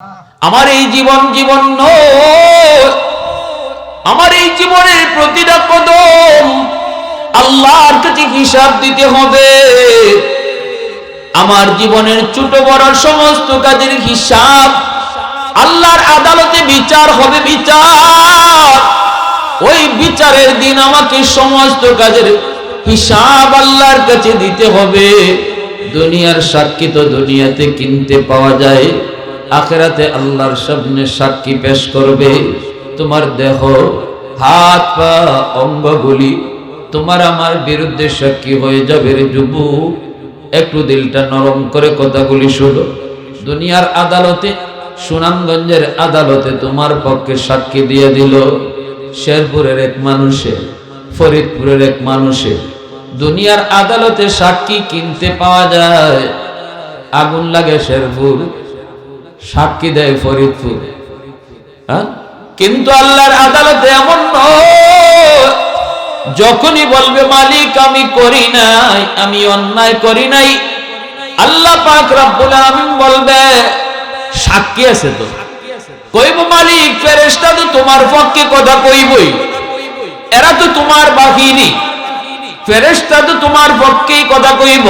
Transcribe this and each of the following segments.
আমার এই জীবন জীবন নয়, আমার এই জীবনের প্রতিটা কদম আল্লাহর কাছে হিসাব দিতে হবে। আমার জীবনের ছোট বড় সমস্ত কাজের হিসাব আল্লাহর আদালতে বিচার হবে। বিচার, ওই বিচারের দিন আমাকে সমস্ত কাজের হিসাব আল্লাহর কাছে দিতে হবে। দুনিয়ার সাক্ষী তো দুনিয়াতে কিনতে পাওয়া যায়, আখিরাতে আল্লাহর সামনে সাক্ষী পেশ করবে। তোমার দেহ, হাত পা, অঙ্গগুলি তোমার আমার বিরুদ্ধে সাক্ষী হয়ে যাবে। রে যুবক, একটু দিলটা নরম করে কথাগুলি শোনো। দুনিয়ার আদালতে, সুনামগঞ্জের আদালতে তোমার পক্ষে সাক্ষী দিয়ে দিল শেরপুরের এক মানুষে, ফরিদপুরের এক মানুষে। দুনিয়ার আদালতে সাক্ষী কিনতে পাওয়া যায়, আগুন লাগে শেরপুর, সাক্ষী দেয় ফরিদপুর। কিন্তু আল্লাহর আদালতে এমন নয়, যখনই বলবে মালিক আমি করি নাই, আমি অন্যায় করি নাই, আল্লাহ পাক রব্বুল আলামিন বলবে সাক্ষী আছে তো। কইব মালিক ফেরেশতা তো তোমার পক্ষে কথা কইবই, এরা তো তোমার বাহিনী, ফেরেশতা তো তোমার পক্ষেই কথা কইব।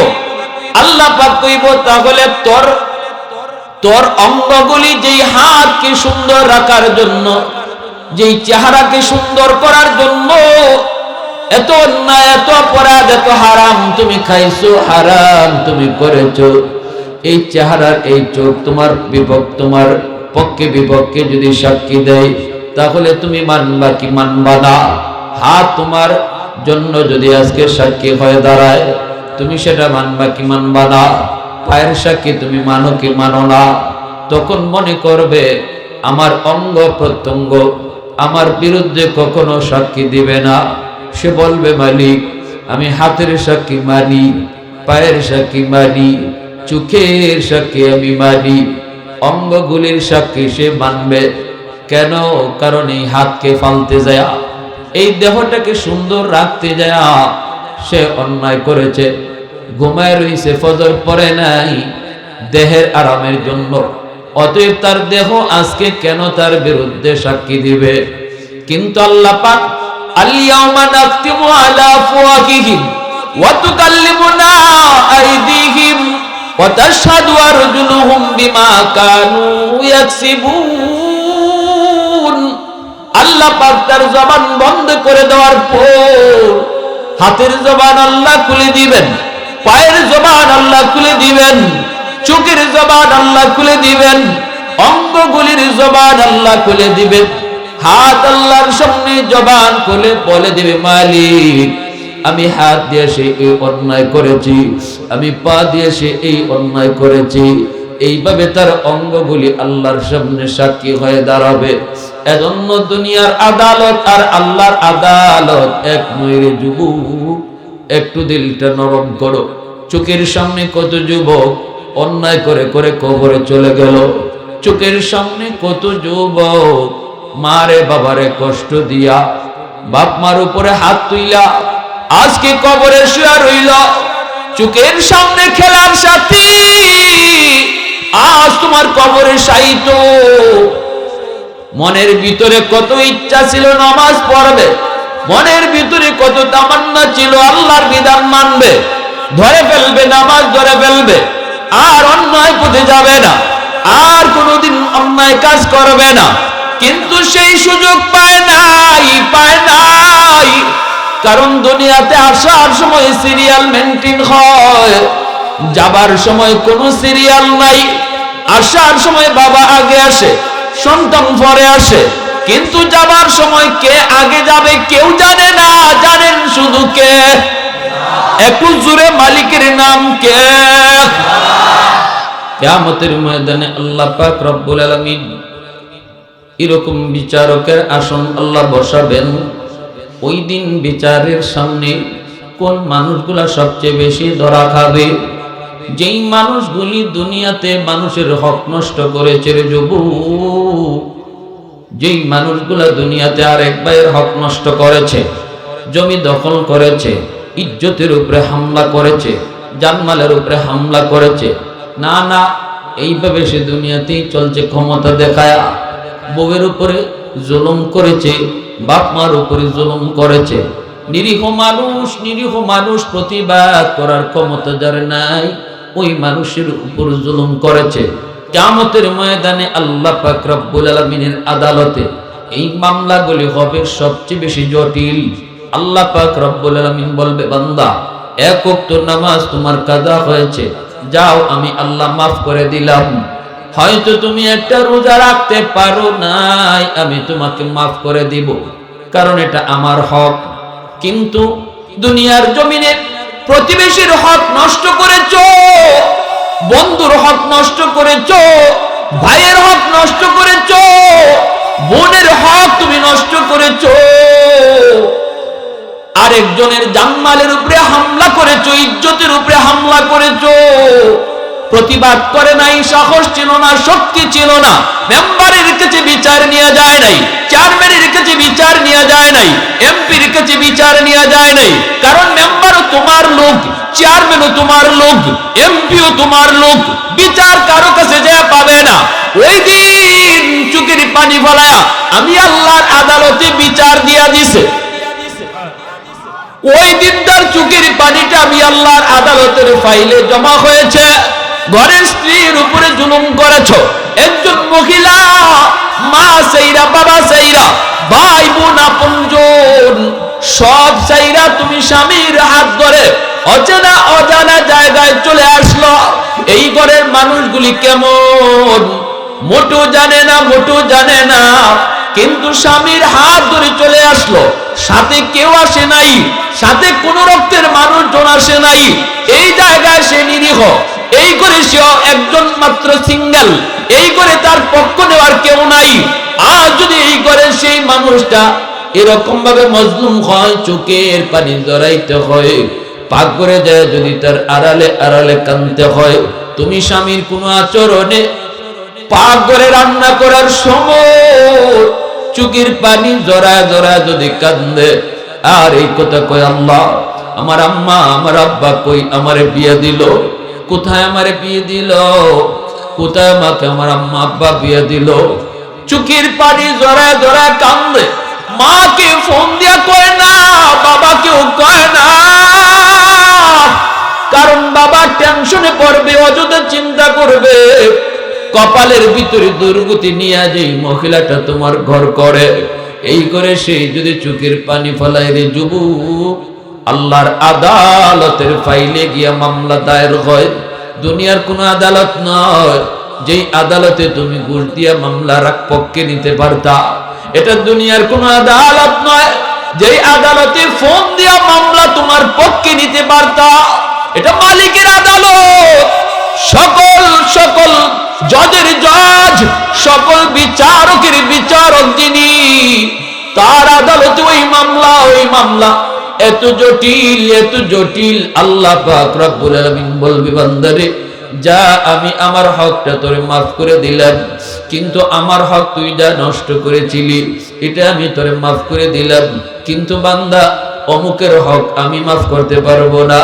আল্লাহ পাক কইব তাহলে তোর অঙ্গগুলি, যেই হাতকে সুন্দর রাখার জন্য, যেই চেহারাকে সুন্দর করার জন্য এত অন্যায়, এত অপরাধ, এত হারাম তুমি খাইছো, হারাম তুমি করেছো, এই চেহারার এই চোখ তোমার তোমার পক্ষে বিপক্ষে যদি সাক্ষী দেয়, তাহলে তুমি মানবা কি মানবা না? হাত তোমার জন্য যদি আজকে সাক্ষী হয়ে দাঁড়ায়, তুমি সেটা মানবা কি মানবা না? পায়ের সাক্ষী তুমি মানো কি মানো না? তখন মনে করবে আমার অঙ্গ প্রত্যঙ্গ আমার বিরুদ্ধে কখনো সাক্ষী দিবে না। সে বলবে মালিক আমি হাতের সাক্ষী মানি, পায়ের সাক্ষী মানি, চোখের সাক্ষী আমি মানি, অঙ্গগুলির সাক্ষী সে মানবে। কেন? কারণ এই হাতকে ফালতে যায়, এই দেহটাকে সুন্দর রাখতে যায় সে অন্যায় করেছে। ঘুমায় রইছে, ফজর পড়ে নাই দেহের আরামের জন্য, অতএব তার দেহ আজকে কেন তার বিরুদ্ধে সাক্ষী দিবে? কিন্তু আল্লাহ পাক আল-ইয়াওমা নাখতিমু আলা আফওয়াহিহিম ওয়া তুকাল্লিমুনা আইদিহিম ওয়া তাশহাদু আরজুলুহুম বিমা কানু ইয়াকসিবুন। আল্লাহ পাক তার জবান বন্ধ করে দেওয়ার পর হাতের জবান আল্লাহ খুলে দিবেন, পায়ের জবান আল্লাহ খুলে দিবেন, চোখের জবান আল্লাহ খুলে দিবেন, অঙ্গগুলির জবান আল্লাহ খুলে দিবেন। হাত আল্লাহর সামনে জবান খুলে বলে দিবে মালিক আমি হাত দিয়ে সে এই অন্যায় করেছি, আমি পা দিয়ে সে এই অন্যায় করেছি। এইভাবে তার অঙ্গগুলি আল্লাহর সামনে সাক্ষী হয়ে দাঁড়াবে। এজন্য দুনিয়ার আদালত আর আল্লাহর আদালত এক নয় রে যুবক, একটু দিলটা নরম করো। চোখের সামনে কত যুবক অন্যায় করে করে কবরে চলে গেল, চোখের সামনে কত যুবক মারে বাবারে কষ্ট দিয়া, বাপ মার উপরে হাত তুইলা আজকে কবরে শুয়া রইল। চোখের সামনে খেলার সাথী আজ তোমার কবরে শায়িত। মনের ভিতরে কত ইচ্ছা ছিল নামাজ পড়বে, মনের ভিতরে কত তামান্না ছিল আল্লাহর বিধান মানবে, ধরে ফেলবে, নামাজ ধরে ফেলবে, আর অন্যায় পথে যাবে না, আর কোনোদিন অন্যায় কাজ করবে না। কিন্তু সেই সুযোগ পায় নাই, পায় নাই। কারণ দুনিয়াতে আসার সময় সিরিয়াল মেনটেন হয়, যাবার সময় কোনো সিরিয়াল নাই। আসার সময় বাবা আগে আসে, সন্তান পরে আসে, কিন্তু যাবার সময় কে আগে যাবে কেউ জানে না, জানেন শুধু কে? একটু জোরে মালিকের নাম কে? কিয়ামতের ময়দানে আল্লাহ পাক রব্বুল আলামিন এরকম বিচারকের আসন আল্লাহ বসাবেন। ওই দিন বিচারের সামনে কোন মানুষগুলা সবচেয়ে বেশি ধরা খাবে? যেই মানুষগুলি দুনিয়াতে মানুষের হক নষ্ট করেছে রে যুবক, যেই মানুষগুলা দুনিয়াতে আরেক ভাইয়ের হক নষ্ট করেছে, জমি দখল করেছে, ইজ্জতের উপরে হামলা করেছে, জানমালের উপরে হামলা করেছে, না না এইভাবে সে দুনিয়াতেই চলছে ক্ষমতা দেখায়া। বউয়ের উপরে জুলুম করেছে, বাপ মার উপরে জুলুম করেছে। নিরীহ মানুষ প্রতিবাদ করার ক্ষমতা যার নাই, ওই মানুষের উপর জুলুম করেছে। কিয়ামতের ময়দানে আল্লাহ পাক রব্বুল আলামিনের আদালতে এই মামলাগুলি হবে সবচেয়ে বেশি জটিল। আল্লাহ পাক রব্বুল আলামিন বলবে, বান্দা এক ওয়াক্ত নামাজ তোমার কাজা হয়েছে, যাও আমি আল্লাহ মাফ করে দিলাম। হয়তো তুমি একটা রোজা রাখতে পারো নাই, আমি তোমাকে মাফ করে দিব, কারণ এটা আমার হক। কিন্তু দুনিয়ার জমিনে প্রতিবেশীর হক নষ্ট করেছো, বন্ধুর হক নষ্ট করেছো, ভাইয়ের হক নষ্ট করেছো, বোনের হক তুমি নষ্ট করেছো, আরেকজনের জানমালের উপরে হামলা করেছো, ইজ্জতের উপরে হামলা করেছো। প্রতিবাদ করে নাই, সাহস ছিল না, শক্তি ছিল না। মেম্বারের কাছে বিচার নিয়ে যায় নাই, চেয়ারম্যানের কাছে বিচার নিয়ে যায় নাই, এমপির কাছে বিচার নিয়ে যায় নাই। কারণ মেম্বারও তোমার লোক, চেয়ারম্যানও তোমার লোক, এমপিও তোমার লোক। বিচার কারো কাছে যায় পাবে না। ওই দিন চোখের পানি ফলায়া আমি আল্লাহর আদালতে বিচার দিয়া দিছে। ওই দিন তার চোখের পানিটা আমি আল্লাহর আদালতের ফাইলে জমা হয়েছে। ঘরের স্ত্রীর উপরে জুলুম করেছ, একজন মহিলা মা সাইরা, বাবা সাইরা, ভাই বোন আপনজন সব সাইরা তুমি স্বামীর হাত ধরে অচেনা অজানা জায়গায় চলে আসলো। এই ঘরের মানুষগুলি কেমন মোটো জানে না, কিন্তু স্বামীর হাত ধরে চলে আসলো। সাথে কেউ আসে নাই, সাথে কোন রক্তের মানুষজন আসে নাই। এই জায়গায় সে নিরীহ, এই করে সে একজন মাত্র সিঙ্গেল, এই করে তার পক্ষ নেওয়ার কেউ নাই। আর যদি এই করে সেই মানুষটা এরকম ভাবে মজলুম হয়, চোখের পানি জড়াইতে হয়, পাক করে যায়, যদি তার আড়ালে কানতে হয়, তুমি স্বামীর কোন আচরণে পাক করে রান্না করার সময় চোখের পানি জড়ায় যদি কান্দে, আর এই কথা কয়, আল্লাহ আমার আম্মা আমার আব্বা কই, আমারে বিয়ে দিল কোথায়, আমারে বিয়ে দিল কোথায়, আমাকে আমার আম্মা আব্বা বিয়ে দিল। চোখের পানি জড়ায় কান্দে। মাকে ফোন দিয়া কয় না, বাবাকেও কয় না, কারণ বাবা টেনশনে পড়বে, অযথা চিন্তা করবে। কপালের ভিতরে দুর্গতি নিয়ে যেই মহিলাটা তোমার ঘর করে, এই করে সেই যদি চোখের পানি ফলায় রে যুবক, আল্লাহর আদালতের ফাইলে গিয়া মামলা দায়ের হয়। দুনিয়ার কোন আদালত নয় যেই আদালতে তুমি ঘুষ দিয়া মামলা রাখ পক্ষে নিতে পারতা। এটা দুনিয়ার কোন আদালত নয় যেই আদালতে ফোন দিয়া মামলা তোমার পক্ষে নিতে পারতা। এটা মালিকের আদালত। সকল জজের জজ, সকল বিচারকের বিচারক যিনি, তার আদালতে ওই মামলা এত জটিল। আল্লাহ পাক রব্বুল আলামিন বলবে, বান্দারে যা, আমি আমার হকটা তোরে মাফ করে দিলাম, কিন্তু আমার হক তুই যা নষ্ট করেছিলি এটা আমি তোরে মাফ করে দিলাম, কিন্তু বান্দা অমুকের হক আমি মাফ করতে পারবো না,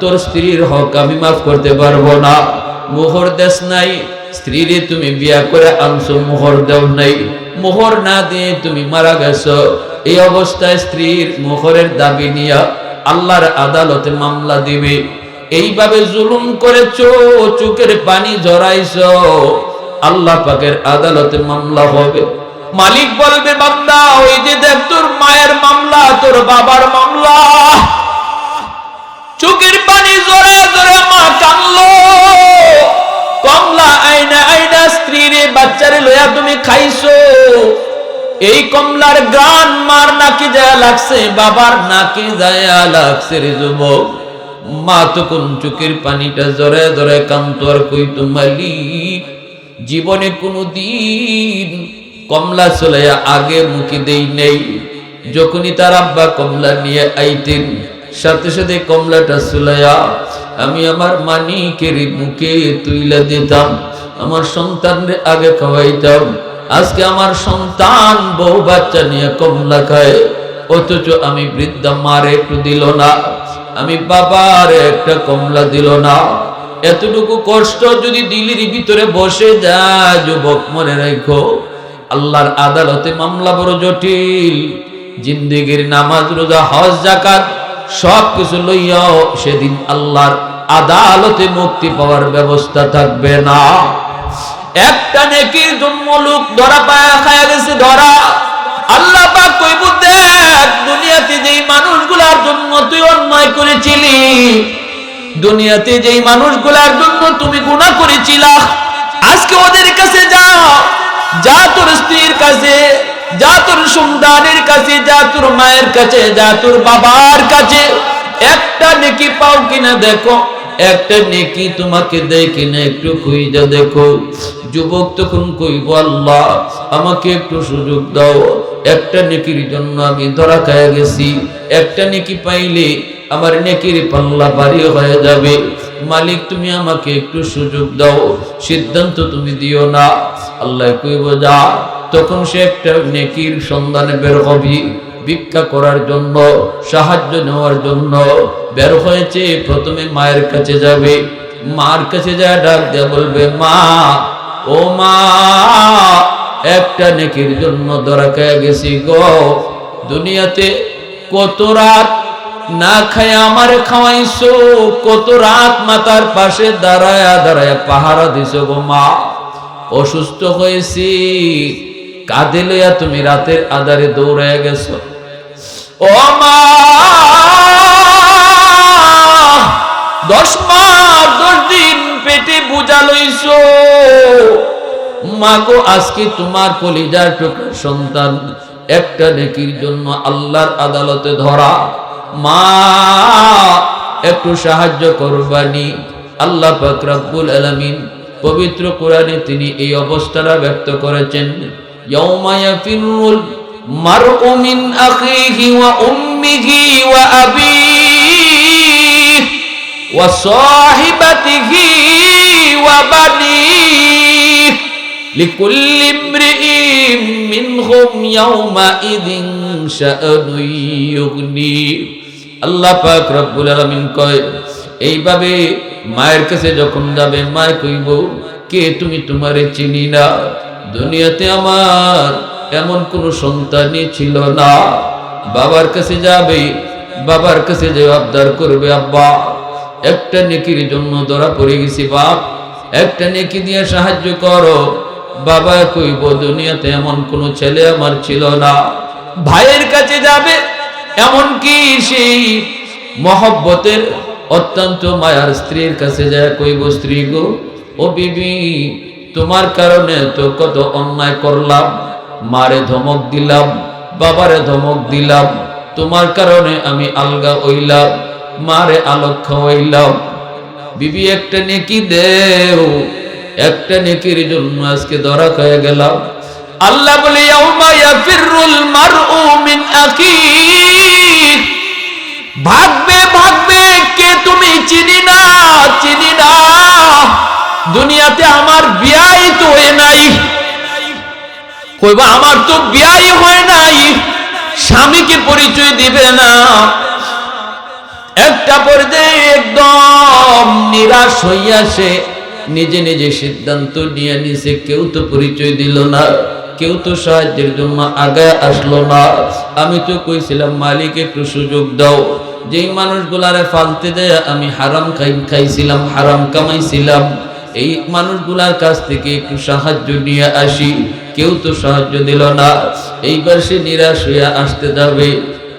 তোর স্ত্রীর হক আমি মাফ করতে পারবো না। মোহর দেশ নাই, স্ত্রীরে তুমি বিয়া করে আনছো, মোহর দেও নাই, মোহর না দিয়ে তুমি মারা গেছো। এই অবস্থায় স্ত্রীর মোহরের দাবি নিয়ে আল্লাহর আদালতে মামলা দিবে। এইভাবে জুলুম করেছো, চোখের পানি ঝরাইছো, আল্লাহ পাকের আদালতে মামলা হবে। মালিক বলবে, বান্দা ওই যে দেখ তোর মায়ের মামলা, তোর বাবার মামলা। চোখের পানি জড়ায় মা কানলো, কমলা আইনা স্ত্রীরে বাচ্চারে লইয়া তুমি খাইছো। এই কমলার গান মার নাকি যায় লাগছে, বাবার নাকি যায় লাগছে রে যুবক। মা তখন চোখের পানিটা জড়ায় কান্ত আর কইতো, মালিক জীবনে কোনো দিন কমলা চলাইয়া আগে মুখে দেই নেই। যখনই তার আব্বা কমলা নিয়ে আইতেন, সাথে সাথে কমলাটা চলাইয়া আমি আমার মানিকের মুখে তুইলা দিতাম, আমার সন্তানরে আগে খাওয়াইতাম। আজকে আমার সন্তান বউ বাচ্চা নিয়ে কমলা খায়, অথচ আমি বৃদ্ধা মারে একটু দিল না, আমি বাবার একটা কমলা দিল না। এতটুকু কষ্ট যদি দিলের ভিতরে বসে যায়, যুবক মনে রাখো আল্লাহর আদালতে মামলা বড় জটিল। জিন্দেগির নামাজ রোজা হজ যাকাত সবকিছু লইয়াও সেদিন আল্লাহর আদালতে মুক্তি পাওয়ার ব্যবস্থা থাকবে না। একটা নেকির জন্য লোক ধরা পায়া খায়া গেছে ধরা। আল্লাহ পাক কইব, দেখ দুনিয়াতে যেই মানুষগুলার জন্য তুই অন্যায় করেছিলি, দুনিয়াতে যেই মানুষগুলার জন্য তুমি গুনাহ করেছিলা, আজকে ওদের কাছে যাও, যা তোর স্ত্রীর কাছে, যা তোর সন্তানের কাছে, যা তোর মায়ের কাছে, যা তোর বাবার কাছে, একটা নেকি পাও কিনা দেখো, একটা নেকি তোমাকে দেয় কিনা একটু খুঁজে দেখো। যুবক তখন কইব, আল্লাহ আমাকে একটু সুযোগ দাও, একটা নেকির জন্য আমি ধরা খেয়ে গেছি, একটা নেকি পাইলে আমার নেকির পাল্লা ভারী হয়ে যাবে। মালিক তুমি আমাকে একটু সুযোগ দাও, সিদ্ধান্ত তুমি দিও না। আল্লাহ কইব যা। তখন সে একটা নেকির সন্ধানে বের হবি, ভিক্ষা করার জন্য, সাহায্য নেওয়ার জন্য বের হয়েছে। প্রথমে মায়ের কাছে যাবে, মার কাছে যায় ডাক দিয়ে বলবে, মা ও মা, একটা নেকির জন্য ধরা খেয়ে গেছি গো। দুনিয়াতে কত রাত না খায় আমারে খাওয়াইছো, কত রাত মাতার পাশে দাঁড়ায়া দাঁড়ায়া পাহারা দিছো গো মা। অসুস্থ হয়েছি, কাঁধে লইয়া তুমি রাতের আধারে দৌড়ায় গেছো। ও মা, 10 মাস 10 দিন পেটে বোঝা লইছো। মা গো, আজকে তোমার কলিজার টুকরা সন্তান একটা নেকির জন্য আল্লাহর আদালতে ধরা। মা একটু সাহায্য করবানি। আল্লাহ পাক রব্বুল আলামিন পবিত্র কোরআনে তিনি এই অবস্থাটা ব্যক্ত করেছেন, ইয়াউমা ইয়াফিরুল মারউ মিন আখিহি ওয়া উম্মিহি ওয়া আবিহি ওয়া সাহিবাতিহি ওয়া বানিহি লিকুল্লি ইমরিইন মিনহুম ইয়াউমাইযিন শাআনুন ইউগনি। আল্লাহ পাক রব্বুল আলামিন কয়, এইভাবে মায়ের কাছে যখন যাবে, মা কইব, কে তুমি? তোমারে চিনি না। দুনিয়াতে আমার এমন কোন সন্তানই ছিল না। বাবার কাছে যাবে, বাবার কাছে যে আবদার করবে, আব্বা একটা নেকির জন্য ধরা পড়ে গেছি, বাপ একটা নেকি দিয়ে সাহায্য করো। বাবা কইব, দুনিয়াতে এমন কোন ছেলে আমার ছিল না। ভাইয়ের কাছে যাবে, এমন কি সেই মহব্বতের অত্যন্ত মায়ার স্ত্রীর কাছে যায় কইব, স্ত্রী গো, ও বিবি, তোমার কারণে তো কত অন্যায় করলাম, মারে ধমক দিলাম, বাবারে ধমক দিলাম, তোমার কারণে আমি আলগা হইলাম, মারে আলোক খাওয়াইলাম। বিবি একটা নেকি দেও, একটা নেকির জন্য আজকে ধরা খেয়ে গেলাম। আল্লাহ বলে, ইয়াউমা ইয়াফিরুল মারউ মিন আখিহি, ভাগবে ভাগবে, কে তুমি? চিনি না, চিনি না। দুনিয়াতে আমার বিয়াই তো হয় নাই। কইবা, আমার তো বিয়াই হয় নাই, স্বামীকে পরিচয় দিবে না। একটা পর্যায়ে একদম নিরাশ হইয়া সে নিজে নিজে সিদ্ধান্ত নিয়ে নিছে, কেউ তো পরিচয় দিল না, কেউ তো সাহায্যের জন্য আগে আসলো না। আমি তো কইছিলাম মালিক একটু সুযোগ দাও। যেই মানুষগুলারে ফালতে দেয় আমি হারাম খাইছিলাম, হারাম কামাইছিলাম, এই মানুষগুলার কাছ থেকে একটু সাহায্য নিয়ে আসি, কেউ তো সাহায্য দিল না। এইবার সে নিরাশ হইয়া আসতে যাবে,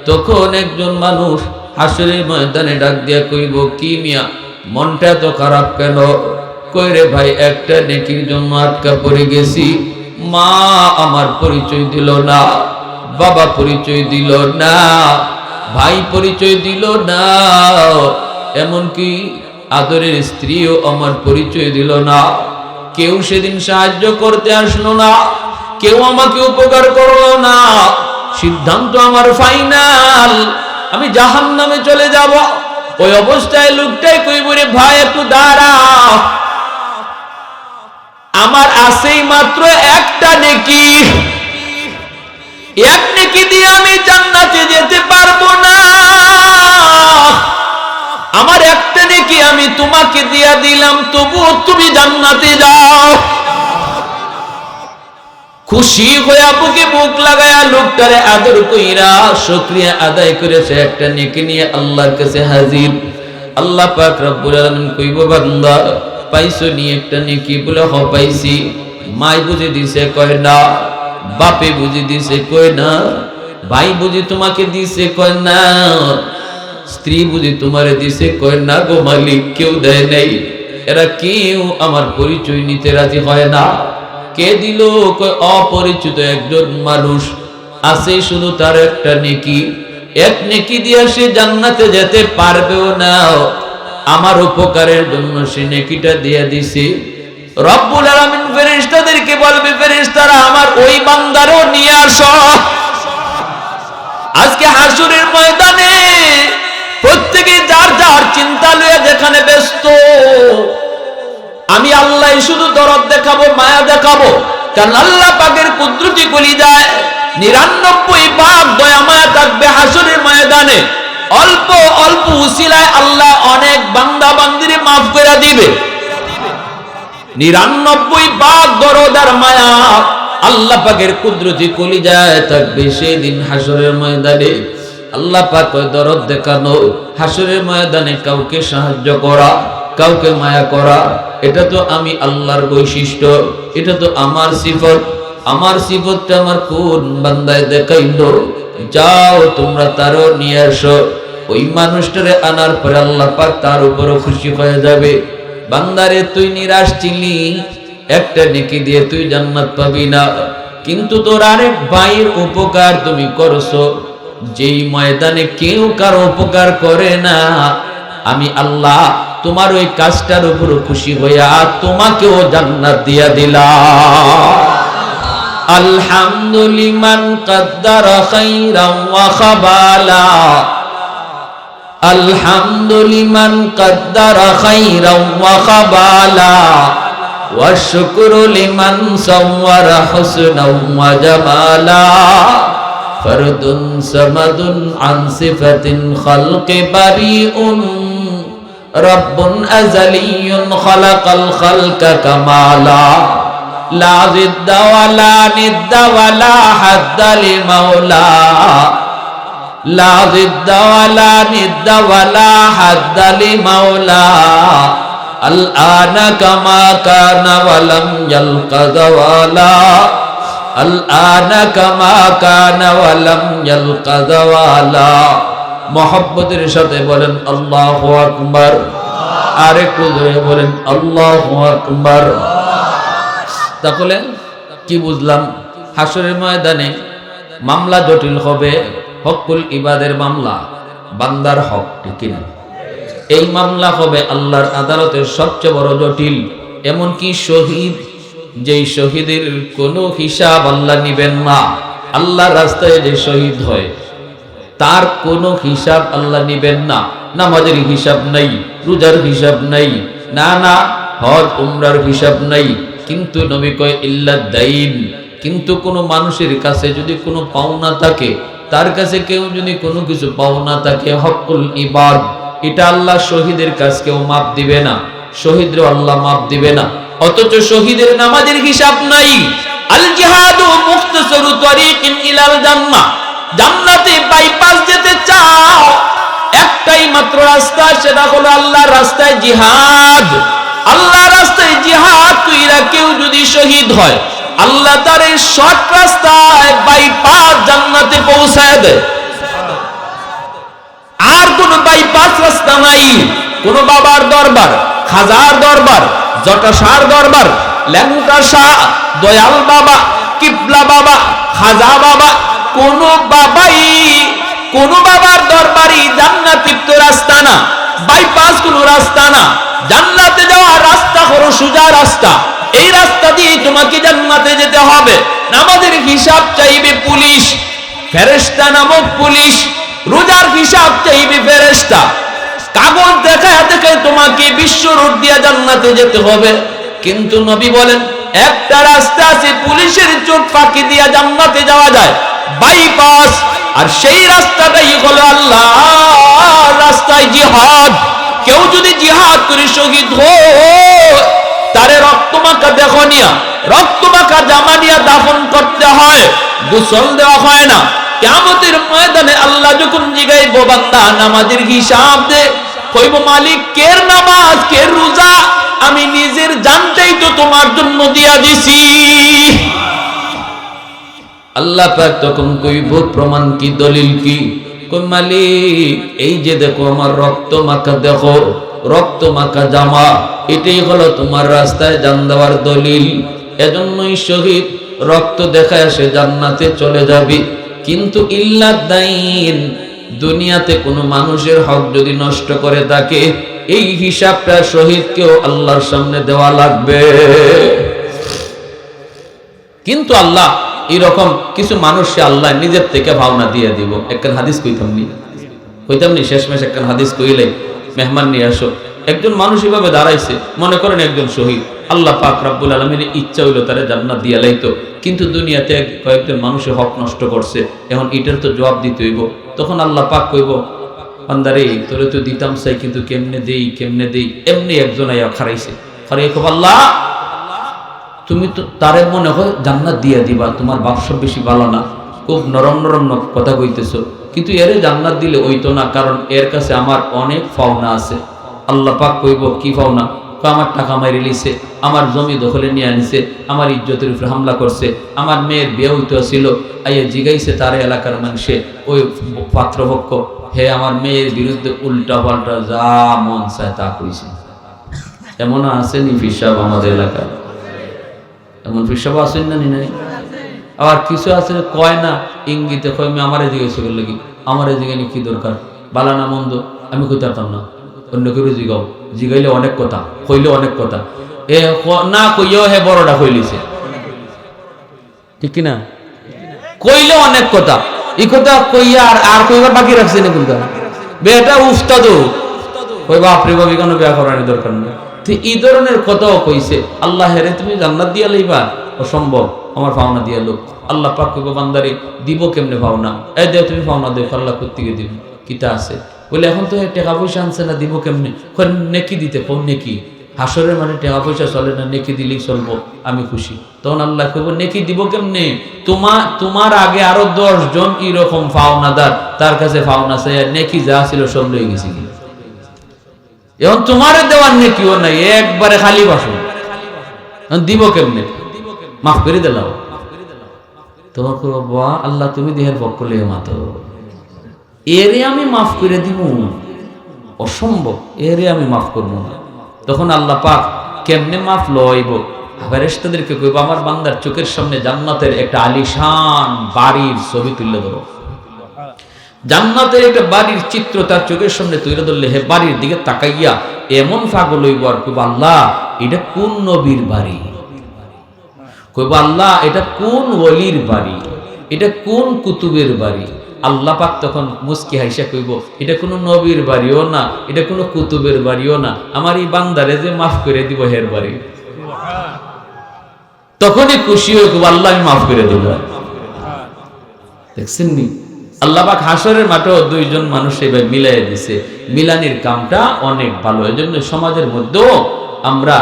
তখন একজন মানুষ হাসরের ময়দানে ডাক দিয়া কইব, কি মিয়া, মনটা তো খারাপ কেন? কইরে ভাই, একটা নেকির জন্য আটকা পড়ে গেছি। মা আমার পরিচয় দিল না, বাবা পরিচয় দিল না, ভাই পরিচয় দিল না, এমনকি আদরের স্ত্রীও আমার পরিচয় দিল না। কেউ সেদিন সাহায্য করতে আসলো না, কেউ আমাকে উপকার করলো না। সিদ্ধান্ত আমার ফাইনাল, আমি জাহান্নামে চলে যাব। ওই অবস্থায় লোকটাই কইব, রে ভাই একটু দাঁড়া, আমার আছেই মাত্র একটা নেকি, এক নেকি দিয়ে আমি জান্নাতে যেতে পারবো না। আমার একটা নেকি আমি তোমার তোমাকে দিয়া দিলাম, তবু তুমি জান্নাতে যাও। খুশি হইয়া বুকে বুক লাগায়া লোকটারে আদর কইরা শুকরিয়া আদায় করেছে, একটা নেকি নিয়ে আল্লাহর কাছে হাজির। আল্লাহ পাক রব্বুল আলামিন কইব, বান্দা পাইছো নি একটা নেকি? বলে হ পাইছি। মাই বুঝি দিছে? কয় না। বাপে বুঝি দিছে? কয় না। ভাই বুঝি তোমাকে দিছে? কয় না। স্ত্রী বুঝি তোমারে দিছে? কয় না গো মালিক, কেউ দেয় নাই। এরা কেউ আমার পরিচয় নিতে রাজি হয় না। কে দিল? কয় অপরিচিত একজন মানুষ আছে, শুধু তার একটা নেকি, এক নেকি দিয়া সে জান্নাতে যেতে পারবেও না। আমার উপকারের জন্য সে নেকিটা দিয়ে দিছে। রব্বুল আলামিন ফেরেশতাদেরকে বলবে, ফেরেশতারা আমার ওই বান্দারও নিয়ে আসো। আজকে হাসরের ময়দানে প্রত্যেকে যার যার চিন্তা লইয়া যেখানে ব্যস্ত, আমি আল্লাহ শুধু দরদ দেখাবো, মায়া দেখাবো। কারণ আল্লাহ পাকের কুদরতি কলিজায় 99 ভাগ দয়া মায়া থাকবে হাসরের ময়দানে। অল্প অল্প উসিলায় আল্লাহ অনেক বান্দা বান্দিরে মাফ করে দিবে। 99 ভাগ দরদ আর মায়া আল্লাহ পাকের কুদরতি কলিজায় থাকবে সেদিন হাসরের ময়দানে। আল্লাহ পাক দরদ দেখানো, হাসরের ময়দানে কাউকে সাহায্য করা, কাউকে মায়া করা, এটা তো আমি আল্লাহর বৈশিষ্ট্য, এটা তো আমার সিফত। আমার সিফতটা আমার কোন বান্দায় দেখাইলো? যাও তোমরা তারও নিয়ে আসো। ওই মানুষটারে আনার পরে আল্লাহ পাক তার উপরও খুশি হয়ে যাবে। বান্দারে তুই নিরাশ ছিলি, একটা নেকি দিয়ে তুই জান্নাত পাবি না, কিন্তু তোর আরেক ভাইয়ের উপকার তুমি করছো। যেই ময়দানে কেউ কারো উপকার করে না, আমি আল্লাহ তোমার ওই কাজটার উপর খুশি হইয়া তোমাকেও জান্নাত দিয়া দিলাম। আলহামদুলিমান কদ্দারা খাইরান ওয়া খাবালা, আলহামদুলিমান কদ্দারা খাইরান ওয়া খাবালা, ওয়া শুকরু লিমান সাওয়ারা হুসনান ওয়া জামালা, ফরদুন সামাদুন আন সিফাতিন খালকি বারিউন, রব্বুন আযালিয়ুন খালাকাল খালকা কামালা, লা জিদ্দা ওয়ালা নিদ্দা ওয়ালা হাদ্দা লিমাওলা, লা জিদ্দা ওয়ালা নিদ্দা ওয়ালা হাদ্দা লিমাওলা, আল আনা কামা কানা ওয়ালাম ইয়ালকা যাওয়ালা, আল আনা কামা কানা ওয়ালাম ইয়ালকা যাওয়ালা। মোহাব্বতের সাথে বলেন আল্লাহু আকবার। আর একটু জোরে বলেন আল্লাহু আকবার। তাহলে কি বুঝলাম? হাসরের ময়দানে মামলা জটিল হবে, হকুল ইবাদের মামলা, বান্দার হক, ঠিক না? এই মামলা হবে আল্লাহর আদালতের সবচেয়ে বড় জটিল। এমনকি শহীদ, যেই শহীদের কোনো হিসাব আল্লাহ নিবেন না। আল্লাহর রাস্তায় যে শহীদ হয় তার কোনো হিসাব আল্লাহ নিবেন না। নামাজের হিসাব নাই, রোজার হিসাব নাই, না না হজ উমরার হিসাব নাই। কিন্তু নবী কয় ইল্লা দাইন, কিন্তু কোনো মানুষের কাছে যদি কোনো পাওনা থাকে, তার কাছে কেউ যদি কোনো কিছু পাওনা থাকে, হকুল ইবাদ, এটা আল্লাহ শহীদের কাছেও মাপ দিবে না, শহীদরে আল্লাহ মাপ দিবে না। অথচ শহীদের নামাজের হিসাব নাই। আল জিহাদু মুখতাসারু তারিকিন ইলাল জান্নাহ, জান্নাতে বাইপাস যেতে চাও, একটাই মাত্র রাস্তা, সেটা হলো আল্লাহর রাস্তায় জিহাদ। আল্লাহর রাস্তায় জিহাদ কইরা কেউ যদি শহীদ হয়, আল্লাহ তার এই শর্ট রাস্তায় বাইপাস জান্নাতে পৌঁছায় দেয়। আর কোন বাইপাস রাস্তা নাই। কোন বাবার দরবার, খাজার দরবার, জটাশার দরবার, ল্যাংটা শাহ, দয়াল বাবা, কিবলা বাবা, খাজা বাবা, কোন বাবাই, কোন বাবার দরবারই জান্নাতীপ্ত রাস্তা না, বাইপাস কোন রাস্তা না। জান্নাতে যাওয়ার রাস্তা হলো সোজা রাস্তা। এই রাস্তা দিয়ে তোমাকে জান্নাতে যেতে হবে। নামাজের হিসাব চাইবে পুলিশ, ফেরেশতা নামক পুলিশ। রোজার হিসাব চাইবে ফেরেশতা। কাগজ দেখায় দেখায় তোমাকে বিশ্ব রোড দিয়ে জান্নাতে যেতে হবে। কিন্তু নবী বলেন একটা রাস্তা আছে, পুলিশের চোখ ফাঁকি দিয়ে জান্নাতে যাওয়া যায়, বাইপাস। আর সেই রাস্তাটাই হলো আল্লাহর রাস্তায় জিহাদ। কেউ যদি জিহাদ করে শহীদ হয় তারে রক্তমাখা দেহ নিয়া রক্তমাখা জামা নিয়া দাফন করতে হয়, গোসল দেওয়া হয় না। কিয়ামতের ময়দানে আল্লাহ যখন জিগাইব বান্দা নামাজের হিসাব দে, কইব মালিক কের নামাজ কের রোজা, আমি নিজের জানটাই তো তোমার জন্য দিয়া দিছি। আল্লাহ পাক তখন কইব প্রমাণ কি, দলিল কি? কই মালিক এই যে দেখো আমার রক্ত মাখা, দেখো রক্ত মাখা জামা, এটাই হলো তোমার রাস্তায় জান দেওয়ার দলিল। এজন্যই শহীদ রক্ত দেখায় সে জান্নাতে চলে যাবে। কিন্তু ইল্লাদ দাইন, দুনিয়াতে কোনো মানুষের হক যদি নষ্ট করে থাকে এই হিসাবটা শহীদকেও আল্লাহর সামনে দেওয়া লাগবে। কিন্তু আল্লাহ এরকম কিছু মানুষকে আল্লাহ নিজের থেকে ভাবনা দিয়ে দিব। একখান হাদিস কইতাম নি শেষমেশ একখান হাদিস কইলে মেহমান নিয়ে আসো। একজন মানুষ এভাবে দাঁড়াইছে, মনে করেন একজন শহীদ, আল্লাহ পাক রব্বুল আলামিনের ইচ্ছা হইল তারে জান্নাত দিয়া লাইতো, কিন্তু দুনিয়াতে কয়েকজন মানুষের হক নষ্ট করছে, এখন এটার তো জবাব দিতে হইব। তখন আল্লাহ পাক কইব বান্দারে তোরে তো দিতাম চাই, কিন্তু কেমনে দেই। এমনি একজন আইয়া খারাইছে, খারাই কব আল্লাহ তুমি তো তারে মনে হয় জান্নাত দিয়া দিবা, তোমার বাপসা বেশি ভালো না, খুব নরম নরম কথা কইতেছো, কিন্তু এরে জান্নাত দিলে হইতো না, কারণ এর কাছে আমার অনেক পাওনা আছে। আল্লাহ পাক কইব কি পাওনা? আমার টাকা মারি লিছে, আমার জমি দখলে নিয়ে আনিছে, আমার ইজ্জতের উপরে হামলা করছে, আমার মেয়ের বিয়ে হইতে ছিল, আইয়া জিগাইছে তার এলাকার মানুষে ওই পাত্রপক্ষ, হে আমার মেয়ের বিরুদ্ধে উল্টা পাল্টা যা মন চায় তা কইছে। এমন আসেনি ফিসাব আমাদের এলাকায়? এমন ফিসাব আসেন না নি নাই? আবার কিছু আছে কয় না, ইঙ্গিতে কয় আমি আমার এদিকে এসে করলে কি, আমার এদিকে কি দরকার, বালা না মন্দ আমি কইতে পারতাম না, অন্য কেউ জিগাও, জিগাইলে অনেক কথা, কইলে অনেক কথা, এ না কইও হে বড়টা কইলিছে, ঠিক কিনা? কইলে অনেক কথা, এই কথা কইয়া আর কইবার বাকি রাখছে না কোনটা, বেটা উস্তাদ কই বাপরে বাপ কেন বিয়া করার দরকার নেই। তো এই ধরনের কথাও কইছে। আল্লাহ হেরে তুমি জান্নাত দিয়া লইবা, অসম্ভব, আমার পাওনা দিয়া লোক। আল্লাহ পাক কইব বান্দারে দিব কেমনে পাওনা? এই দেও তুমি পাওনা দেও, আল্লাহ কোত্থেকে দিব, কিতা আছে বলে এখন তো টাকা পয়সা আনছে না, দিব কেমনে? নেকি দিতে কোন নেকি, হাসরের মানে টাকা পয়সা চলে না, নেকি দিলেই চলবো, আমি খুশি। তখন আল্লাহ কইব নেকি দিব কেমনে? তোমার আগে আরো 10 জন এরকম পাওনাদার তার কাছে পাওনা চাই, আর নেকি যা ছিল সব লয়ে গেছি, এখন তোমারে দেওয়ার নেকিও নাই, একবারে খালি বাসন, দিব কেমনে? মাফ করে দিলাম। তোমার বাবা আল্লাহ তুমি দেহের পক্ষ লিয়ে মাতো, এরে আমি মাফ করে দিব, অসম্ভব, এরে আমি মাফ করবো না। তখন আল্লাহ পাক কেমনে মাফ লইব? ফেরেশতাদেরকে কইব আমার বান্দার চোখের সামনে জান্নাতের একটা আলিশান বাড়ির ছবি তুলে ধরো, জান্নাতের একটা বাড়ির চিত্র তার চোখের সামনে তুলে ধরলে হে বাড়ির দিকে তাকাইয়া এমন পাগল হইব আর কইব আল্লাহ এটা কোন নবীর বাড়ি, কইব আল্লাহ এটা কোন ওলির বাড়ি, এটা কোন কুতুবের বাড়ি। আল্লাহ পাক তখন মুস্কি হাইসা কইব এটা কোনো নবীর বাড়িও না, এটা কোনো কুতুবের বাড়িও না, আমার এই বান্দারে যে মাফ করে দিব হের বাড়ি। তখনই খুশি হয়ে কইব আল্লাহ আমি মাফ করে দিব। দেখছেন নি আল্লাহ পাক হাসরের মাঠেও 2 জন মানুষ এভাবে মিলাই দিছে, মিলানির কামটা অনেক ভালো। এজন্য সমাজের মধ্যেও আমরা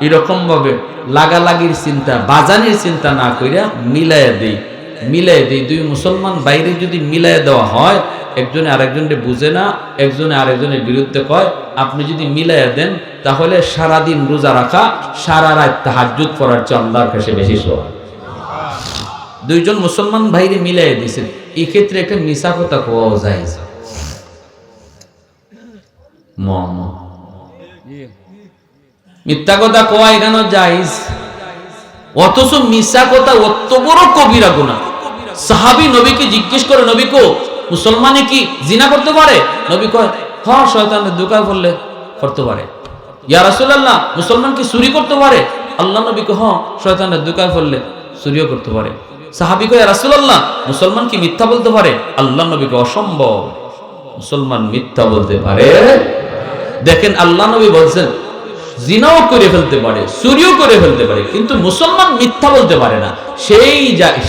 এরকম ভাবে লাগালাগির চিন্তা, বাজানির চিন্তা না কইরা মিলাই দেই। 2 মুসলমান বাইরে যদি মিলাই দেওয়া হয়, একজনে আরেকজনকে বুঝে না, একজনে আরেকজনের বিরুদ্ধে কয়, আপনি যদি মিলাই দেন তাহলে সারাদিন রোজা রাখা, সারা রাত তাহাজ্জুদ পড়ার চেয়ে আল্লাহর কাছে বেশি সওয়াব। 2 জন মুসলমান ভাইরে মিলাই দিয়েছেন, এই ক্ষেত্রে একটা মিছা কথা কোয়াও যায়, মিথ্যা কথা কোয়া এখানে জায়েজ, অথচ মিছা কথা অত বড় কবিরা গুনাহ। সাহাবী নবীকে জিজ্ঞেস করে নবী কো মুসলমানে কি জিনা করতে পারে? নবী কয় হ্যাঁ শয়তানের ধোঁকায় পড়লে করতে পারে। ইয়া রাসূলুল্লাহ মুসলমান কি চুরি করতে পারে? আল্লাহ নবী কয় হ্যাঁ শয়তানের ধোঁকায় পড়লে চুরিও করতে পারে। সাহাবী কয় ইয়া রাসূলুল্লাহ মুসলমান কি মিথ্যা বলতে পারে? আল্লাহ নবী কয় অসম্ভব, মুসলমান মিথ্যা বলতে পারে। দেখেন আল্লাহ নবী বলছেন জিনাও করে ফেলতে পারে, চুরিও করে ফেলতে পারে, কিন্তু মুসলমান মিথ্যা বলতে পারে না।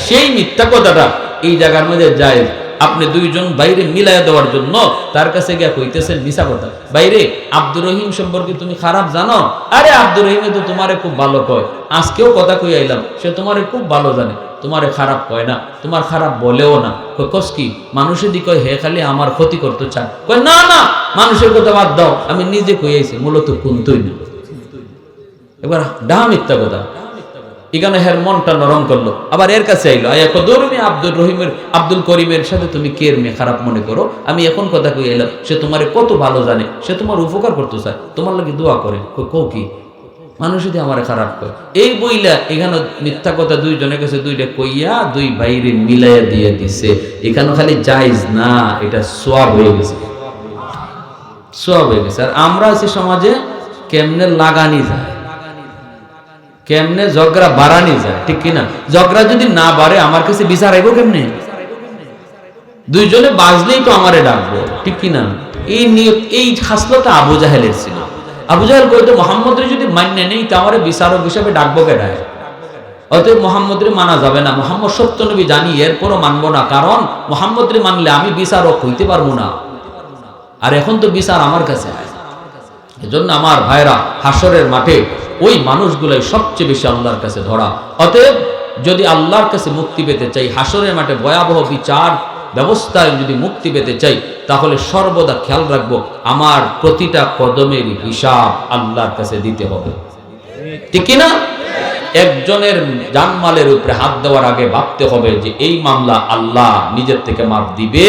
সেই মিথ্যা কথাটা এই জায়গার মধ্যে যায়। আপনি দুইজন বাইরে মিলাইয়া দেওয়ার জন্য তার কাছে গিয়া কইতেছেন মিছা কথা। বাইরে আব্দুর রহিম সম্পর্কে তুমি খারাপ জানো? আরে আব্দুর রহিমে তো তোমারে খুব ভালো কয়, আজকেও কথা কই আইলাম, সে তোমারে খুব ভালো জানে, তোমারে খারাপ কয় না, তোমার খারাপ বলেও না। কস কি মানুষের দিকে হে খালি আমার ক্ষতি করতে চায়? কয় না না, মানুষের কথা বাদ দাও, আমি নিজে কই আইছি, মূলত কুন্তই না। এবার ডাহা মিথ্যা কথা। এখানে হের মনটা নরম করলো, আবার এর কাছে আইলো, আয়া কদরমি আব্দুল করিমের সাথে তুমি কে মেয়ে খারাপ মনে করো? আমি এখন কথা কই এলাম, সে তোমার কত ভালো জানে, সে তোমার উপকার করতে চায়, তোমার লাগে দোয়া করে। কও কি মানুষ যদি আমার খারাপ করে? এই বইলা এখানে মিথ্যা কথা দুইজনের কাছে দুইটা কইয়া দুই বাইরে মিলাইয়া দিয়ে দিছে। এখানে খালি জায়েজ না, এটা সওয়াব হয়ে গেছে, সওয়াব হয়ে গেছে। আর আমরা আছি সমাজে কেমনে লাগানি যায়, কেমনে ঝগড়া বাড়ানি যায়, ঠিক কিনা? ঝগড়া যদি না বাড়ে আমার কাছে বিচার আইব কেমনে? দুইজনে বাজলেই তো আমারে ডাকবো, ঠিক কিনা? এই নিয়ত, এই খাসলতা আবু জাহেলের ছিল। আবু জাহেল কইতো মুহাম্মদের যদি মান্য নেই তা আমারে বিচারক হিসেবে ডাকবো কেডায়? অতএব মুহাম্মদের মানা যাবে না, মুহাম্মদ সত্য নবী জানি, এরপরও মানবো না, কারণ মুহাম্মদের মানলে আমি বিচারক হইতে পারবো না। আর এখন তো বিচার আমার কাছে। এজন্য আমার ভাইরা, হাসরের মাঠে ওই মানুষগুলাই সবচেয়ে বেশি আল্লাহর কাছে ধরা। অতএব যদি আল্লাহর কাছে মুক্তি পেতে চাই, হাসরের মাঠে ভয়াবহ বিচার ব্যবস্থায় যদি মুক্তি পেতে চাই, তাহলে সর্বদা খেয়াল রাখবো আমার প্রতিটা কদমের হিসাব আল্লাহর কাছে দিতে হবে, ঠিক কিনা? একজনের জানমালের উপরে হাত দেওয়ার আগে ভাবতে হবে যে এই মামলা আল্লাহ নিজের থেকে মাফ দিবে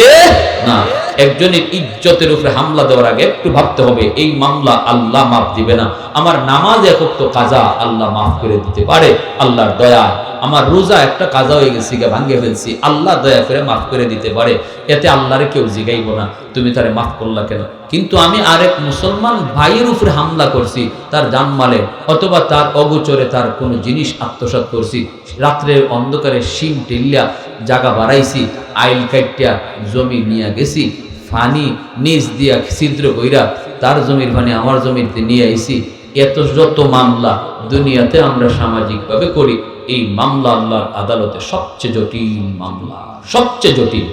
না। একজনের ইজ্জতের উপরে হামলা দেওয়ার আগে একটু ভাবতে হবে এই মামলা আল্লাহ মাফ দিবে না। আমার নামাজ একক তো কাজা, আল্লাহ মাফ করে দিতে পারে আল্লাহর দয়া। আমার রোজা একটা কাজা হয়ে গেছে, ভাঙ্গে ফেলছি, আল্লাহ দয়া করে মাফ করে দিতে পারে। এতে আল্লাহরে কেউ জিগাইব না তুমি তারে মাফ করলা কেন। কিন্তু আমি আরেক মুসলমান ভাইয়ের উপরে হামলা করছি, তার জানমালে অথবা তার অগোচরে তার কোনো জিনিস আত্মসাৎ করছি, রাত্রের অন্ধকারে শিম টেলিয়া জায়গা বাড়াইছি, আইল কাটিয়া জমি নিয়ে গেছি, ফানি নিচ দিয়া ছিদ্র কইরা তার জমির ফানি আমার জমিতে নিয়ে আইছি। এত যত মামলা দুনিয়াতে আমরা সামাজিকভাবে করি, এই মামলা আল্লাহর আদালতে সবচেয়ে জটিল মামলা, সবচেয়ে জটিল।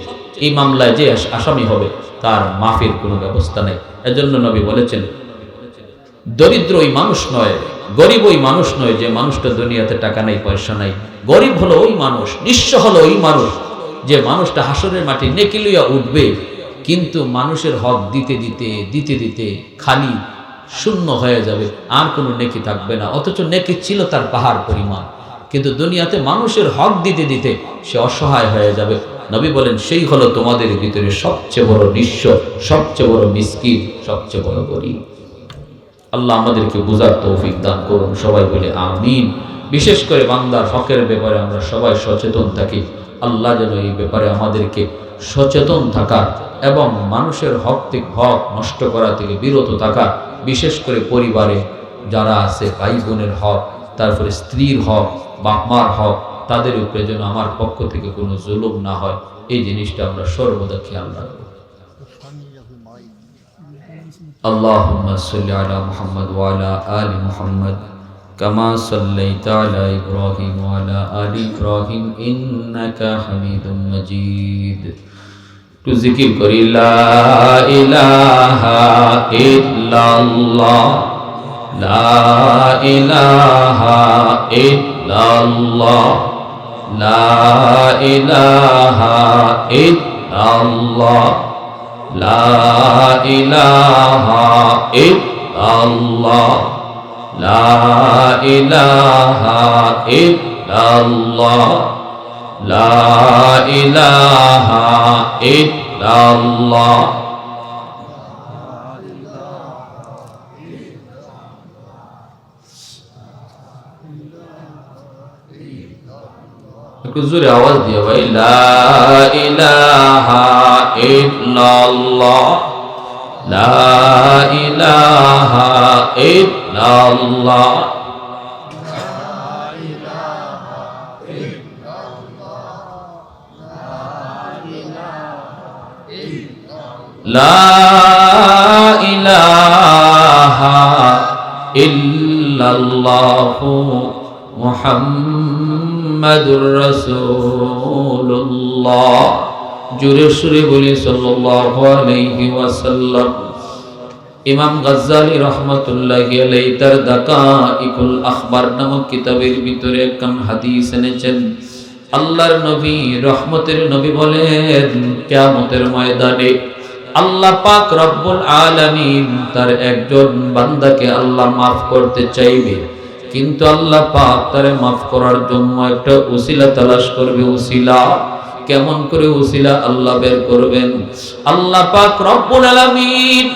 এই মামলায় যে আসামি হবে তার মাফের কোনো ব্যবস্থা নেই। এজন্য নবী বলেছেন, দরিদ্র ওই মানুষ নয়, গরিব ওই মানুষ নয় যে মানুষটা দুনিয়াতে টাকা নাই পয়সা নাই। গরিব হলো ওই মানুষ, নিঃস্ব হলো ওই মানুষ যে মানুষটা হাসরের মাঠে নেকি লইয়া উঠবে, কিন্তু মানুষের হক দিতে দিতে দিতে দিতে খালি শূন্য হয়ে যাবে, আর কোনো নেকি থাকবে না। অথচ নেকি ছিল তার পাহাড় পরিমাণ, কিন্তু দুনিয়াতে মানুষের হক দিতে দিতে সে অসহায় হয়ে যাবে। নবী বলেন সেই হলো তোমাদের ভিতরে সবচেয়ে বড় নিঃস্ব, সবচেয়ে বড় মিসকিন, সবচেয়ে বড় গরিব। আল্লাহ আমাদেরকে বুঝার তৌফিক দান করুন, সবাই বলে আমিন। বিশেষ করে বান্দার হকের ব্যাপারে আমরা সবাই সচেতন থাকি। আল্লাহ যেন এই ব্যাপারে আমাদেরকে সচেতন থাকার এবং মানুষের হক নষ্ট করা থেকে বিরত থাকা, বিশেষ করে পরিবারে যারা আছে, ভাই বোনের হক, তারপরে স্ত্রীর হক, বাপ মার হক, তাদের উপরে যেন আমার পক্ষ থেকে কোনো জুলুম না হয়, এই জিনিসটা আমরা সর্বদা খেয়াল রাখবো। আল্লাহুম্মা সাল্লি আলা মুহাম্মদ ওয়া আলা আলি মুহাম্মদ কামা সাল্লাইতা আলা ইব্রাহিম ওয়া আলা আলি ইব্রাহিম ইন্নাকা হামিদুম মাজিদ। একটু জিকির করি, লা ইলাহা ইল্লাল্লাহ, লা ইলাহা ইল্লাল্লাহ, লা ইলাহা ইল্লাল্লাহ, লা ইলাহা ইল্লাল্লাহ, লা ইলাহা ইল্লাল্লাহ, লা ইলাহা ইল্লাল্লাহ। একটু জোরে আওয়াজ দিয়ে ভাই, লা ইলাহা ইল্লাল্লাহ, লা ইলাহা ইল্লাল্লাহ, লা ইলাহা ইল্লাল্লাহু মুহাম্মাদুর রাসূলুল্লাহ জোরে সুরে বলি সাল্লাল্লাহু আলাইহি ওয়াসাল্লাম। ইমাম গাজ্জালি রহমাতুল্লাহি আলাইহি তার দাকাইকুল আখবার নামক কিতাবের ভিতরে একখান হাদিস এনেছেন। আল্লাহর নবী, রহমতের নবী বলেন, কিয়ামতের ময়দানে আল্লাহ পাক রব্বুল আলামিন তার একজন বান্দাকে আল্লাহ মাফ করতে চাইবে, কিন্তু আল্লাহ পাক তারে মাফ করার জন্য একটা উসিলা তালাশ করবে। উসিলা কেমন করে উসিলা আল্লাহ বের করবেন? আল্লাহ পাক রব্বুল আলামিন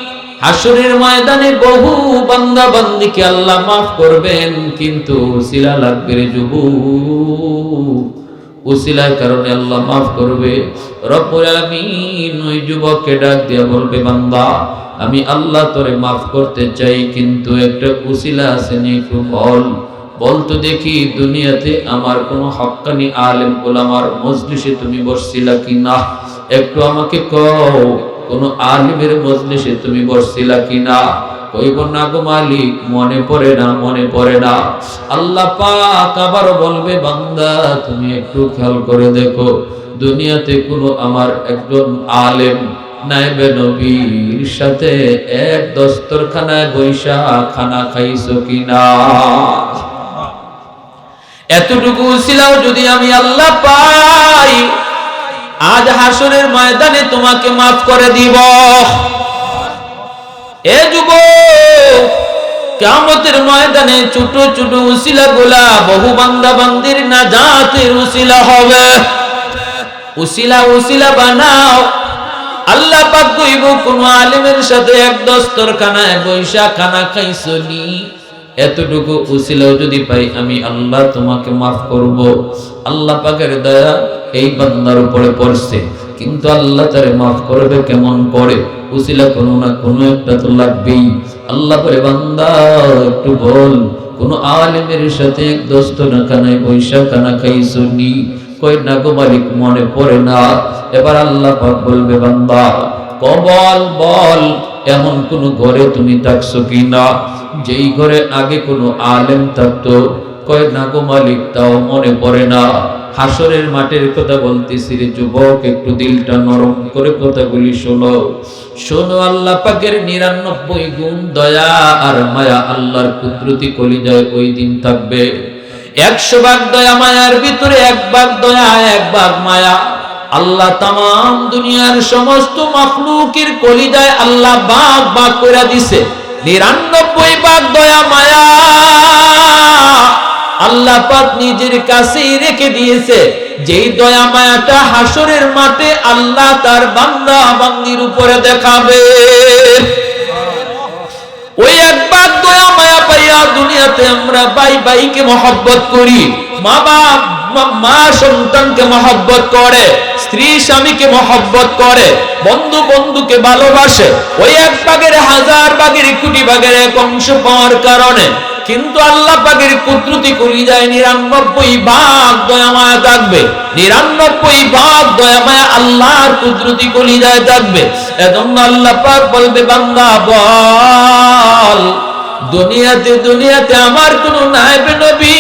হাসরের ময়দানে বহু বান্দা বান্দিকে আল্লাহ মাফ করবেন, কিন্তু উসিলা লাগবে রে যুবক। উসিলার কারণে আল্লাহ মাফ করবে। রব্বুল আলামিন ওই যুবককে ডাক দিয়ে বলবে, বান্দা আমি আল্লাহ তোরে মাফ করতে চাই, কিন্তু একটা উসিলা আছে নি, একটু বলতো দেখি দুনিয়াতে আমার কোনো হক্কানি আলেম ওলামার মজলিসে তুমি বসছিলা কিনা? একটু আমাকে কও, কোন আলিমের মজলিসে তুমি বসছিলা কিনা? কইব না গো মালিক, মনে পড়ে না, মনে পড়ে না। আল্লাহ পাক আবার বলবে, বান্দা তুমি একটু খেয়াল করে দেখো, দুনিয়াতে কোনো আমার একজন আলেম নায়েবে নবীর সাথে এক দস্তরখানায় বৈশা খানা খাইছো কিনা? এতটুকু উসিলাও যদি আমি আল্লাহ পাই, আজ হাসরের ময়দানে তোমাকে মাফ করে দিব। এ যুবক, কিয়ামতের ময়দানে ছোট ছোট উসিলাগুলা বহু বান্দা বান্দির নাজাতের উসিলা হবে। উসিলা উসিলা বানাও। আল্লাহ পাক কইব, কোন আলেমের সাথে এক দস্তরখানায় বৈশা খানা খাইছো নি? এতটুকু উসিলাও যদি পাই, আমি আল্লাহ তোমাকে মাফ করব। আল্লাহ পাকের দয়া এই বান্দার উপরে পড়ছে, কিন্তু আল্লাহ তারে মাফ করবে কেমন করে? উসিলা কোনো না কোনো একটা তো লাগবেই। আল্লাহ বলে, বান্দা একটু বল, কোন আলেমের সাথে এক দস্তরখানায় বৈশা খানা খাইছো নি? কই না গো মালিক, মনে পড়ে না। এবার আল্লাহ পাক বলবে, বান্দা বল বল, এমন কোন ঘরে তুমি থাকছো কিনা যেই ঘরে আগে কোনো আলেম থাকতো? কয় না গো মালিক, তাও মনে পড়ে না। হাসরের মাঠের কথা বলতেছি রে যুবক, একটু দিলটা নরম করে কথাগুলি শোনো। শোনো, আল্লাহ পাকের 99 গুণ দয়া আর মায়া আল্লাহর কুদরতি কলিজায় ওই দিন থাকবে। 100 ভাগ দয়া মায়ার ভিতরে 1 ভাগ দয়া, 1 ভাগ মায়া। আল্লাহ তামাম দুনিয়ার সমস্ত মাখলুকের কলিজায় আল্লাহ ভাগ ভাগ করে দিছে। 99 ভাগ দয়া মায়া আল্লাহ পাক নিজের কাছেই রেখে দিয়েছে। যেই দয়া মায়াটা হাসরের মাঠে আল্লাহ তার বান্দা বান্দির উপরে দেখাবে। ওই 1 ভাগ দয়া মায়া পাইয়া দুনিয়াতে আমরা ভাই ভাইকে মহব্বত করি, মা সন্তানকে মহব্বত করে, স্ত্রী স্বামীকে মহব্বত করে, বন্ধু বন্ধুকে ভালোবাসে। ওই 1 ভাগের 1000 ভাগের কোটি ভাগের 1 অংশ পাওয়ার কারণে কিন্তু আল্লাহ পাকের কুদরতি কলিজায় 99 ভাগ দয়া মায়া থাকবে। 99 ভাগ দয়া মায়া আল্লাহর কুদরতি কলিজায় থাকবে। এজন্য আল্লাহ পাক বলবে, বান্দা বল, দুনিয়াতে আমার কোন নায়েবে নবী,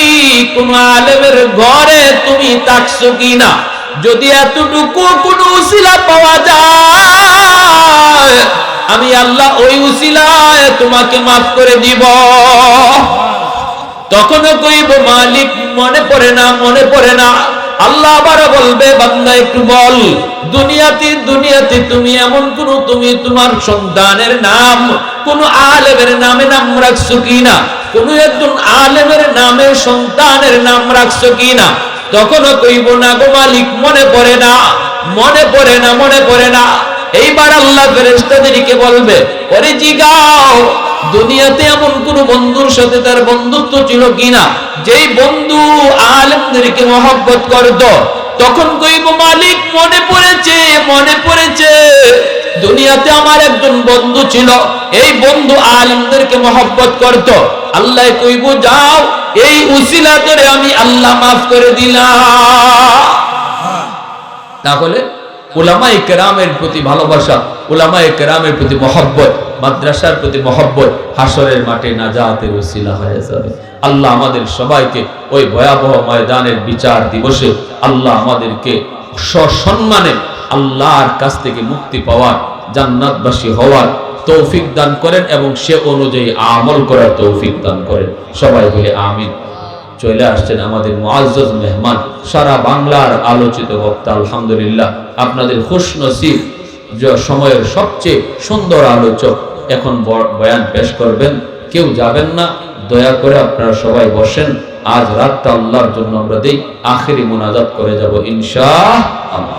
কোন আলেমের ঘরে তুমি থাকছো কিনা? যদি এতটুকু কোন উসিলা পাওয়া যায়, আমি আল্লাহ ওই উসিলায় তোমাকে মাফ করে দিব। তখনও কইব, মালিক মনে পড়ে না, মনে পড়ে না। আল্লাহ আবার বলবে, বান্দা একটু বল, দুনিয়াতে তুমি এমন কোন, তুমি তোমার সন্তানের নাম কোন আলেমের নামে নাম রাখছো কিনা? কোন একজন আলেমের নামে সন্তানের নাম রাখছো কিনা? তখনও কইব, না গো মালিক, মনে পড়ে না, মনে পড়ে না, মনে পড়ে না। এইবার আল্লাহ ফেরেশতাদেরকে বলবে, ওরে জিগাও, দুনিয়াতে এমন কোন বন্ধুর সাথে তার বন্ধুত্ব ছিল কিনা যেই বন্ধু আলেমদেরকে মহব্বত করত? তখন কইব, মালিক মনে পড়েছে, মনে পড়েছে। দুনিয়াতে আমার একজন বন্ধু ছিল, এই বন্ধু আলেমদেরকে মহব্বত করত। আল্লাহ কইব, যাও, এই উসিলা করে আমি আল্লাহ মাফ করে দিলাম। তাহলে উলামায়ে কেরামের প্রতি ভালোবাসা, উলামায়ে কেরামের প্রতি মহব্বত, মাদ্রাসার প্রতি মহব্বত হাসরের মাঠে নাজাতের ওসিলা হয়ে যাবে। আল্লাহ আমাদের সবাইকে ওই ভয়াবহ ময়দানের বিচার দিবসে আল্লাহ আমাদেরকে সসম্মানে আল্লাহর কাছ থেকে মুক্তি পাওয়ার, জান্নাতবাসী হওয়ার তৌফিক দান করেন এবং সে অনুযায়ী আমল করার তৌফিক দান করেন। সবাই বলে আমিন। চলে আসছেন আমাদের মুআজ্জাজ মেহমান, সারা বাংলার আলোচিত বক্তা, আলহামদুলিল্লাহ আপনাদের খুশনসিব যে সময়ের সবচেয়ে সুন্দর আলোচক এখন বয়ান পেশ করবেন। কেউ যাবেন না, দয়া করে আপনারা সবাই বসেন। আজ রাতটা আল্লাহর জন্য আমরা দেই, আখেরি মুনাজাত করে যাব ইনশাআল্লাহ।